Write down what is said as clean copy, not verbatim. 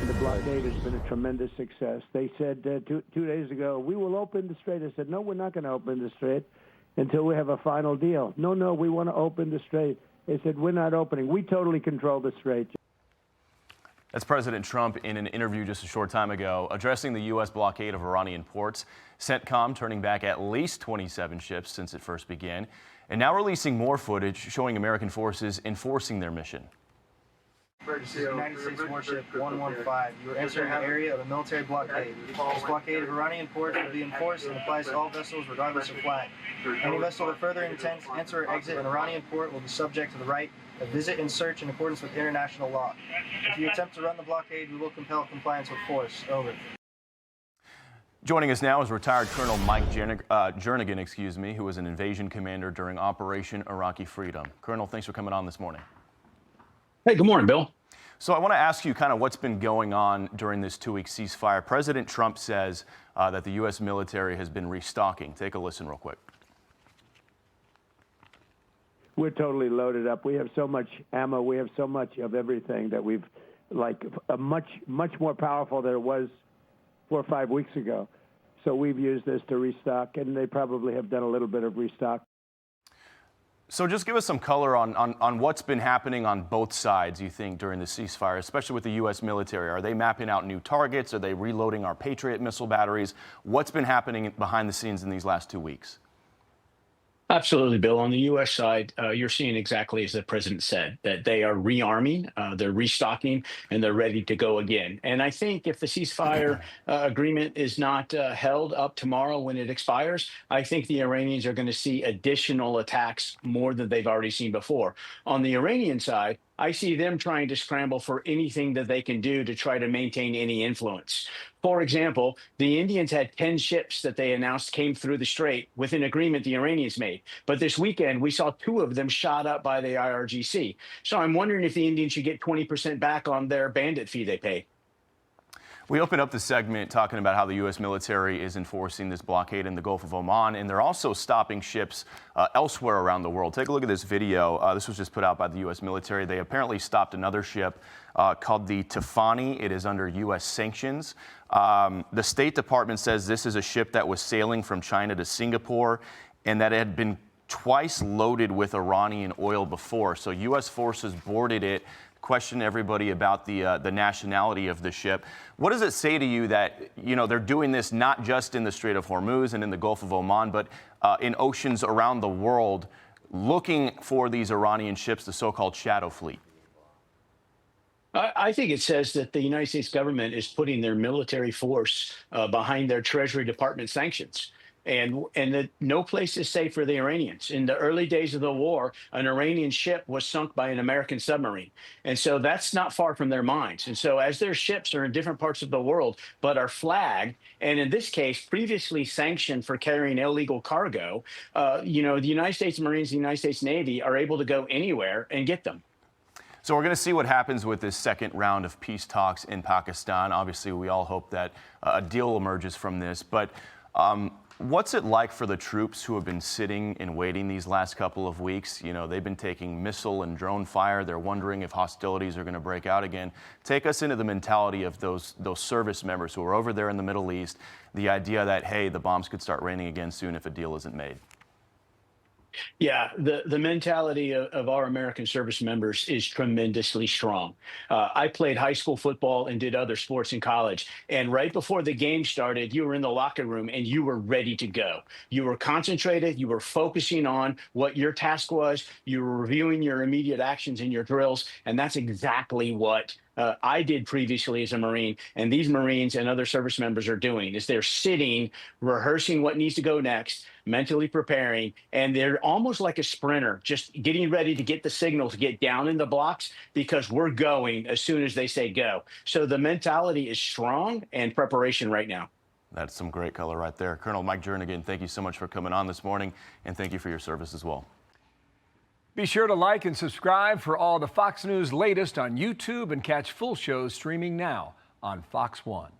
And the blockade has been a tremendous success. They said 2 days ago, we will open the strait. I said, no, we're not going to open the strait until we have a final deal. No, we want to open the strait. They said, we're not opening. We totally control the strait. That's President Trump in an interview just a short time ago addressing the U.S. blockade of Iranian ports. CENTCOM turning back at least 27 ships since it first began, and now releasing more footage showing American forces enforcing their mission. This is United States warship 115. You are entering the area of a military blockade. This blockade of Iranian ports will be enforced and applies to all vessels regardless of flag. Any vessel that further intends to enter or exit an Iranian port will be subject to the right of visit and search in accordance with international law. If you attempt to run the blockade, we will compel compliance with force. Over. Joining us now is retired Colonel Mike Jernigan, who was an invasion commander during Operation Iraqi Freedom. Colonel, thanks for coming on this morning. Hey, good morning, Bill. So I want to ask you kind of what's been going on during this 2-week ceasefire. President Trump says that the U.S. military has been restocking. Take a listen real quick. We're totally loaded up. We have so much ammo. We have so much of everything that we've, much more powerful than it was 4 or 5 weeks ago. So we've used this to restock, and they probably have done a little bit of restock. So just give us some color on what's been happening on both sides, you think, during the ceasefire, especially with the U.S. military. Are they mapping out new targets? Are they reloading our Patriot missile batteries? What's been happening behind the scenes in these last 2 weeks? Absolutely, Bill. On the U.S. side, you're seeing exactly as the president said, that they are rearming, they're restocking, and they're ready to go again. And I think if the ceasefire agreement is not held up tomorrow when it expires, I think the Iranians are going to see additional attacks more than they've already seen before. On the Iranian side, I see them trying to scramble for anything that they can do to try to maintain any influence. For example, the Indians had 10 ships that they announced came through the strait with an agreement the Iranians made. But this weekend, we saw 2 of them shot up by the IRGC. So I'm wondering if the Indians should get 20% back on their bandit fee they pay. We opened up the segment talking about how the U.S. military is enforcing this blockade in the Gulf of Oman, and they're also stopping ships elsewhere around the world. Take a look at this video. This was just put out by the U.S. military. They apparently stopped another ship called the Tafani. It is under U.S. sanctions. The State Department says this is a ship that was sailing from China to Singapore and that it had been twice loaded with Iranian oil before. So U.S. forces boarded it. Question everybody about the nationality of the ship. What does it say to you that, they're doing this not just in the Strait of Hormuz and in the Gulf of Oman, but in oceans around the world, looking for these Iranian ships, the so-called shadow fleet? I think it says that the United States government is putting their military force behind their Treasury Department sanctions. And that no place is safe for the Iranians. In the early days of the war, an Iranian ship was sunk by an American submarine. And so that's not far from their minds. And so as their ships are in different parts of the world, but are flagged, and in this case, previously sanctioned for carrying illegal cargo, the United States Marines, the United States Navy are able to go anywhere and get them. So we're going to see what happens with this second round of peace talks in Pakistan. Obviously, we all hope that a deal emerges from this. But what's it like for the troops who have been sitting and waiting these last couple of weeks? They've been taking missile and drone fire. They're wondering if hostilities are going to break out again. Take us into the mentality of those service members who are over there in the Middle East, the idea that, hey, the bombs could start raining again soon if a deal isn't made. Yeah, the mentality of our American service members is tremendously strong. I played high school football and did other sports in college. And right before the game started, you were in the locker room and you were ready to go. You were concentrated. You were focusing on what your task was. You were reviewing your immediate actions and your drills. And that's exactly what I did previously as a Marine, and these Marines and other service members are doing, is they're sitting, rehearsing what needs to go next, mentally preparing, and they're almost like a sprinter, just getting ready to get the signal to get down in the blocks because we're going as soon as they say go. So the mentality is strong and preparation right now. That's some great color right there. Colonel Mike Jernigan, thank you so much for coming on this morning, and thank you for your service as well. Be sure to like and subscribe for all the Fox News latest on YouTube and catch full shows streaming now on Fox One.